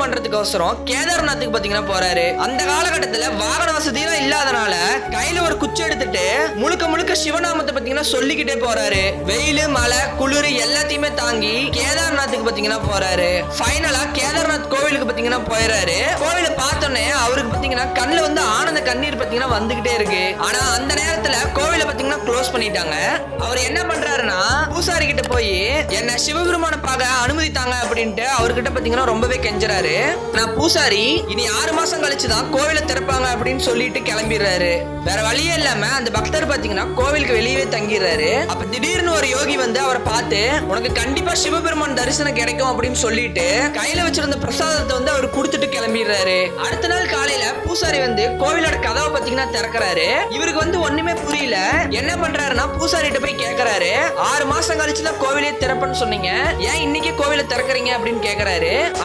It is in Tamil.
தரிசனம் பண்றதுக்கோசரம் கேதார்நாத்துக்கு பாத்தீங்கன்னா போறாரு. அந்த காலகட்டத்துல வாகன வசதி எல்லாம் இல்லாதனால கையில ஒரு குச்சி எடுத்துட்டு முழுக்க முழுக்க சிவநாமத்தை பாத்தீங்கன்னா சொல்லிக்கிட்டே போறாரு. வெயில் மழை குளிர் எல்லாத்தையுமே தாங்கி கேதார்நாத்துக்கு பாத்தீங்கன்னா போறாரு. ஃபைனலா கேதார்நாத் கோவிலுக்கு பாத்தீங்கன்னா போயிறாரு. கோவில பார்த்தோன்னே அவருக்கு பாத்தீங்கன்னா கண்ணுல வந்து ஆனந்த கண்ணீர் பாத்தீங்கன்னா வந்துகிட்டே இருக்கு. ஆனா அந்த நேரத்துல கோவில பாத்தீங்கன்னா க்ளோஸ் பண்ணிட்டாங்க. அவர் என்ன பண்றாருன்னா பூசாரி கிட்ட போய் என்ன சிவபெருமான பார்க்க அனுமதித்தாங்க அப்படின்ட்டு அவர்கிட்ட பாத்தீங்கன்னா ரொம்பவே கெஞ்சறாரு. நான் பூசாரி இனி 6 மாசம் கழிச்சுதான் கோவில திறப்பாங்க அப்படின்னு சொல்லிட்டு கிளம்பிடுறாரு. வேற வழியே இல்லாம அந்த பக்தர் பாத்தீங்கன்னா கோவிலுக்கு வெளியவே தங்கிடுறாரு. அப்ப திடீர்னு ஒரு யோகி வந்து அவரை பார்த்து உனக்கு கண்டிப்பா சிவபெருமான் தரிசனம் கிடைக்கும் அப்படின்னு சொல்லிட்டு கையில வச்சிருந்த பிரசாதத்தை வந்து அவர் கொடுத்துட்டு கிளம்பிடுறாரு. அடுத்த நாள் காலையில பூசாரி வந்து கோவிலோட கதவை பாத்தீங்கன்னா திறக்கிறாரு. இவருக்கு வந்து ஒண்ணுமே புரியல. என்ன பண்றாருன்னா பூசாரிட்ட போய் கேக்குறாரு, 6 மாசம் கழிச்சுதான் கோவிலே திறப்புன்னு சொன்னீங்க, ஏன் இன்னைக்கு கோவிலை திறக்கறீங்க அப்படின்னு கேக்குறாரு.